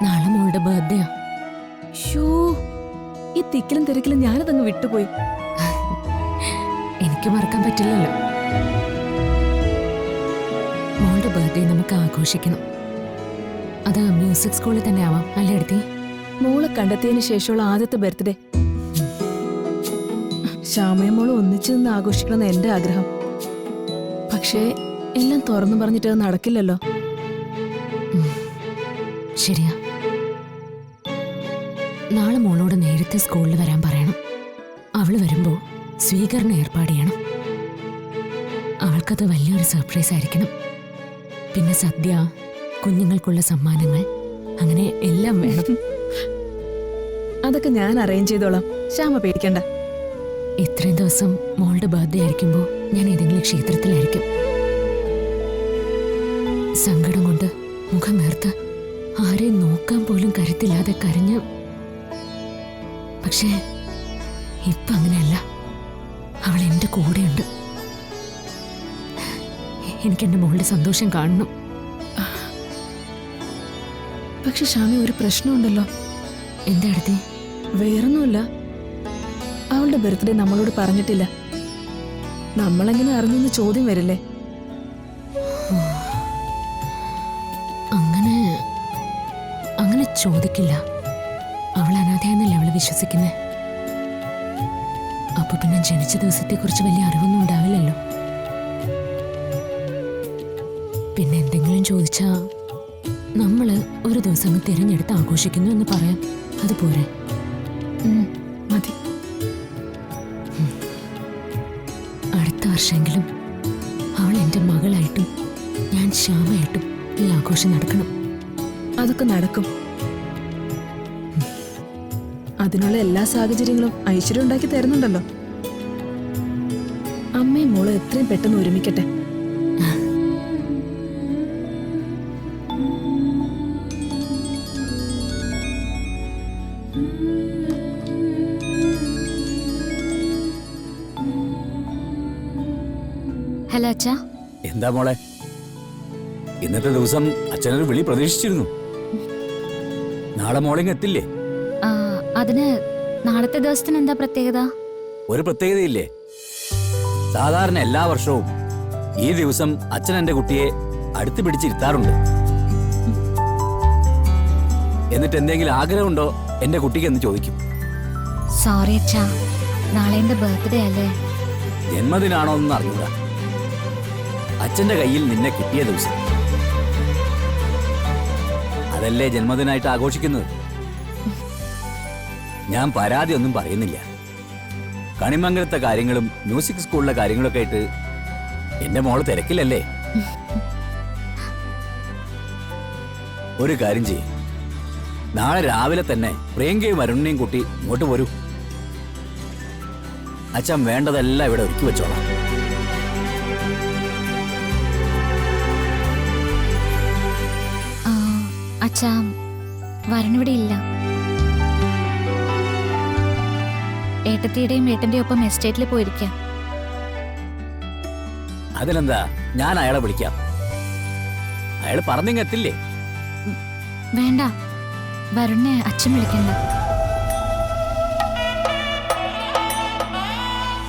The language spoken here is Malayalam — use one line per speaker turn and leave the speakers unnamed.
നാളെ മോളുടെ ബർത്ത്ഡേയാ.
ഷോ, ഈ തിക്കിലും തിരക്കിലും ഞാനതങ്ങ് വിട്ടുപോയി.
എനിക്ക് മറക്കാൻ പറ്റില്ലല്ലോ. മോളുടെ ബർത്ത്ഡേ നമുക്ക് ആഘോഷിക്കണം. അത് മ്യൂസിക് സ്കൂളിൽ തന്നെ ആവാം അല്ലേ അടുത്തി?
മോളെ കണ്ടെത്തിയതിനു ശേഷമുള്ള ആദ്യത്തെ ബർത്ത്ഡേ. ശ്യാമയും മോള് ഒന്നിച്ചു നിന്ന് ആഘോഷിക്കണമെന്ന് എന്റെ ആഗ്രഹം. പക്ഷേ എല്ലാം തുറന്നു പറഞ്ഞിട്ട് അത് നടക്കില്ലല്ലോ.
ശരിയാ. നാളെ മോളോട് നേരത്തെ സ്കൂളിൽ വരാൻ പറയണം. അവള് വരുമ്പോ സ്വീകരണം ഏർപ്പാട് ചെയ്യണം. അവൾക്കത് വലിയൊരു സർപ്രൈസ് ആയിരിക്കണം. പിന്നെ സദ്യ, കുഞ്ഞുങ്ങൾക്കുള്ള സമ്മാനങ്ങൾ, അങ്ങനെ എല്ലാം വേണം.
അതൊക്കെ ഞാൻ അറേഞ്ച് ചെയ്തോളാം, ശ്യാമ പേടിക്കണ്ട.
ഇത്രയും ദിവസം മോളുടെ ബർത്ത്ഡേ ആയിരിക്കുമ്പോ ഞാൻ ഏതെങ്കിലും ക്ഷേത്രത്തിലായിരിക്കും. സങ്കടം കൊണ്ട് മുഖം നേർത്ത് ആരെയും നോക്കാൻ പോലും കരുത്തില്ലാതെ കരഞ്ഞ്. പക്ഷേ ഇപ്പൊ അങ്ങനെയല്ല. അവൾ എന്റെ കൂടെയുണ്ട്. എനിക്ക് എന്റെ മോളുടെ സന്തോഷം കാണണം.
പക്ഷെ ശ്യാമി, ഒരു പ്രശ്നമുണ്ടല്ലോ.
എന്താ അടുത്തേ?
വേറൊന്നുമില്ല, അവളുടെ ബർത്ത്ഡേ നമ്മളോട് പറഞ്ഞിട്ടില്ല. നമ്മളെങ്ങനെ അറിഞ്ഞെന്ന് ചോദ്യം വരില്ലേ?
അങ്ങനെ ചോദിക്കില്ല. അവൾ അനാഥയെന്നല്ലേ അവള് വിശ്വസിക്കുന്നേ. അപ്പൊ പിന്നെ ജനിച്ച ദിവസത്തെക്കുറിച്ച് വലിയ അറിവൊന്നും ഉണ്ടാവില്ലല്ലോ. പിന്നെ എന്തെങ്കിലും ചോദിച്ചാ നമ്മള് ഒരു ദിവസം തിരഞ്ഞെടുത്ത് ആഘോഷിക്കുന്നു എന്ന് പറയാം. അതുപോരെ?
മതി.
അടുത്ത വർഷമെങ്കിലും അവൾ എൻ്റെ മകളായിട്ടും ഞാൻ ശ്യാമയായിട്ടും ഈ ആഘോഷം നടക്കണം.
അതൊക്കെ നടക്കും. അതിനുള്ള എല്ലാ സാഹചര്യങ്ങളും ഐശ്വര്യം ഉണ്ടാക്കി തരുന്നുണ്ടല്ലോ. അമ്മയും മോള് എത്രയും പെട്ടെന്ന് ഒരുമിക്കട്ടെ.
ഹലോ അച്ഛാ.
എന്താ മോളെ, ഇന്നത്തെ ദിവസം അച്ഛനൊരു വിളി പ്രതീക്ഷിച്ചിരുന്നു. നാളെ മോളിങ് എത്തില്ലേ?
അതിന് നാളത്തെ ദിവസത്തിന് എന്താ പ്രത്യേകത?
ഒരു പ്രത്യേകതയില്ലേ? സാധാരണ എല്ലാ വർഷവും ഈ ദിവസം അച്ഛൻ എന്റെ കുട്ടിയെ അടുത്ത് പിടിച്ചിരുത്താറുണ്ട്. എന്നിട്ട് എന്തെങ്കിലും ആഗ്രഹമുണ്ടോ എന്റെ കുട്ടിക്ക് എന്ന് ചോദിക്കും.
സോറി അച്ഛാ, നാളെ എന്റെ ബർത്ത്ഡേ അല്ലേ.
ജന്മദിനാണോ എന്ന് അറിഞ്ഞൂടാ. അച്ഛന്റെ കയ്യിൽ നിന്നെ കിട്ടിയ ദിവസം അതല്ലേ ജന്മദിനായിട്ട് ആഘോഷിക്കുന്നത്. ഞാൻ പരാതി ഒന്നും പറയുന്നില്ല. കണിമംഗലത്തെ കാര്യങ്ങളും മ്യൂസിക് സ്കൂളിലെ കാര്യങ്ങളൊക്കെ ആയിട്ട് എന്റെ മോള് തിരക്കില്ലല്ലേ. ഒരു കാര്യം ചെയ്യ്, നാളെ രാവിലെ തന്നെ പ്രിയങ്കയും അരുണിനെയും കൂട്ടി ഇങ്ങോട്ട് പോരൂ. അച്ഛൻ വേണ്ടതെല്ലാം ഇവിടെ ഒരുക്കി വെച്ചോളാം.
അച്ഛാ, വരണിവിടെ ഇല്ല. ഏട്ടത്തിയുടെയും ഏട്ടന്റെയും ഒപ്പം എസ്റ്റേറ്റിൽ പോയിരിക്കാം.
അതിലെന്താ, ഞാൻ അയാളെ വിളിക്കാം. അയാൾ പറഞ്ഞെത്തില്ലേ?
വേണ്ട, വരുണിനെ അച്ഛൻ വിളിക്കണ്ട.